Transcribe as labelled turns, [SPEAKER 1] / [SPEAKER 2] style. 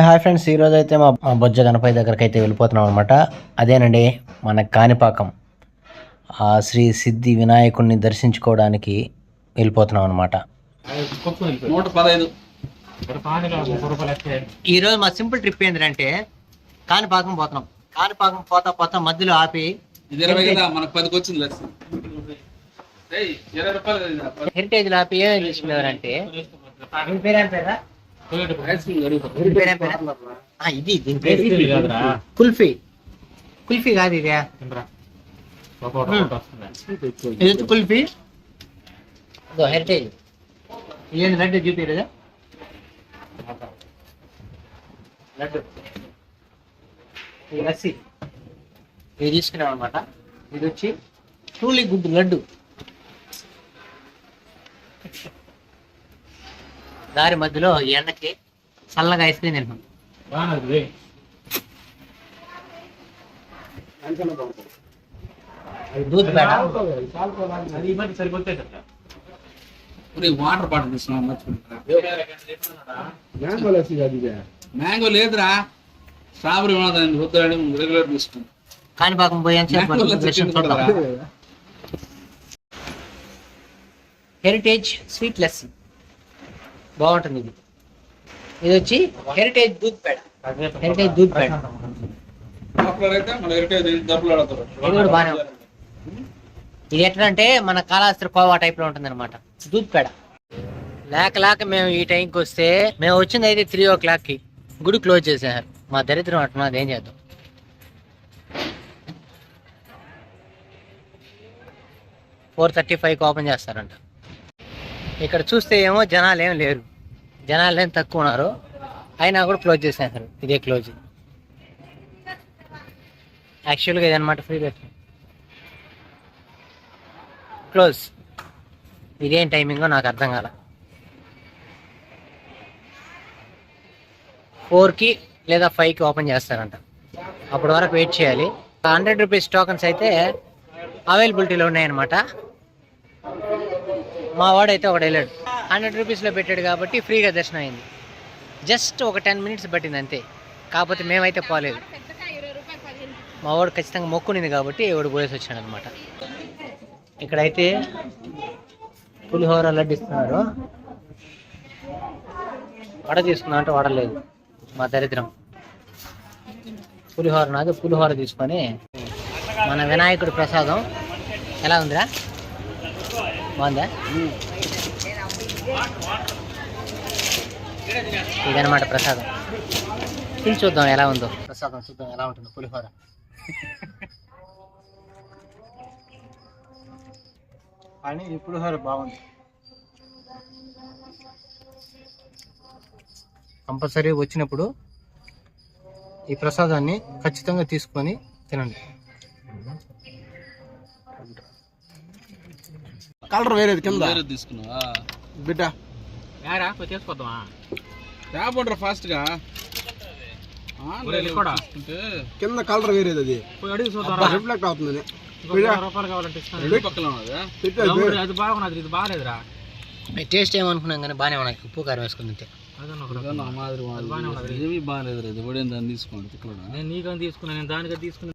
[SPEAKER 1] Hi friends, ఈరోజు అయితే మా బొజ్జ గణపతి దగ్గరికి అయితే వెళ్ళిపోతున్నాం అనమాట. అదేనండి మన కాణిపాకం శ్రీ సిద్ధి వినాయకుడిని దర్శించుకోవడానికి వెళ్ళిపోతున్నాం అనమాట. ఈరోజు మా సింపుల్ ట్రిప్ ఏంటంటే కాణిపాకం పోతున్నాం. కాణిపాకం పోతా పోతా మధ్యలో ఆపి హెరిటేజ్ ఆపి ఏం తీసుకునేవారంటే ఇది కుల్ఫీ. కుల్ఫీ కాదు ఇదే, ఇది కుల్ఫీ. హెరిటేజ్ ఏంటి లడ్డు చూపించలేదా? లడ్డు లస్సీ ఇది తీసుకున్నాం అనమాట. ఇది వచ్చి ట్రూలీ గుడ్ లడ్డు. దారి మధ్యలో ఎండకి చల్లగా ఐస్ క్రీమ్ తింటాం.
[SPEAKER 2] వాటర్ బాటిల్ తీసుకున్నా. మ్యాంగో లేదురా, స్ట్రాబెరీ రెగ్యులర్ తీసుకున్నాం.
[SPEAKER 1] కాణిపాకం పోయాను. హెరిటేజ్ స్వీట్ లస్సీ బాగుంటుంది. ఇది వచ్చి హెరిటేజ్ దూద్ పేడ. హెరిటేజ్ దూద్ పేడ ఇది కూడా బాగానే ఉంటుంది. ఇది ఎట్లా అంటే మన కాళహస్తి కోవా టైప్ లో ఉంటుంది అనమాట. దూద్ పేడ లేక మేము ఈ టైంకి వస్తే, మేము వచ్చింది అయితే 3 o'clock గుడి క్లోజ్ చేసేసారు. మా దరిద్రం అంటున్నది, ఏం చేద్దాం. ఫోర్ 4:35 ఓపెన్ చేస్తారంట. ఇక్కడ చూస్తే ఏమో జనాలు ఏం లేరు, జనాలు ఏం తక్కువ ఉన్నారు. అయినా కూడా క్లోజ్ చేసేసారు. ఇదే క్లోజ్. యాక్చువల్గా ఇదనమాట ఫ్రీ దర్శనం క్లోజ్. ఇదేం టైమింగో నాకు అర్థం కాల. 4కి లేదా 5కి ఓపెన్ చేస్తారంట. అప్పటి వరకు వెయిట్ చేయాలి. 100 రూపీస్ టోకన్స్ అయితే అవైలబిలిటీలో ఉన్నాయన్నమాట. మా వాడైతే ఒకటి వెళ్ళాడు, 100 రూపీస్లో పెట్టాడు కాబట్టి ఫ్రీగా దర్శనం అయింది. జస్ట్ ఒక 10 minutes పట్టింది అంతే. కాకపోతే మేమైతే పోలేదు. మా వాడు ఖచ్చితంగా మొక్కునింది కాబట్టి ఎవడు పోయేసి వచ్చాడు అనమాట. ఇక్కడైతే పులిహోర లడ్డు ఇస్తున్నారు. వడ తీసుకున్నా అంటే వడలేదు. మా దరిద్రం. పులిహోర నాది. పులిహోర తీసుకొని మన వినాయకుడి ప్రసాదం ఎలా ఉందిరా? బాగుందా? ఇదనమాట ప్రసాదం. తిని చూద్దాం ఎలా ఉందో. ప్రసాదం చూద్దాం ఎలా ఉంటుందో. పులిహోర కానీ ఈ పులిహోర బాగుంది. కంపల్సరీ వచ్చినప్పుడు ఈ ప్రసాదాన్ని ఖచ్చితంగా తీసుకొని తినండి.
[SPEAKER 2] కలర్ వేరేది కింద తీసుకున్నా బిడ్డ. తీసుకొద్దామా ఫాస్ట్ గా? కింద కలర్ వేరేది, అది రిఫ్లెక్ట్ అవుతుంది.
[SPEAKER 1] టేస్ట్ ఏమనుకున్నాం కానీ బాగానే ఉన్నాయి. ఉప్పు కారం వేసుకుని తింటే
[SPEAKER 2] తీసుకోండి.
[SPEAKER 3] నేను నీకని తీసుకున్నాను, నేను దానికని తీసుకున్నాను.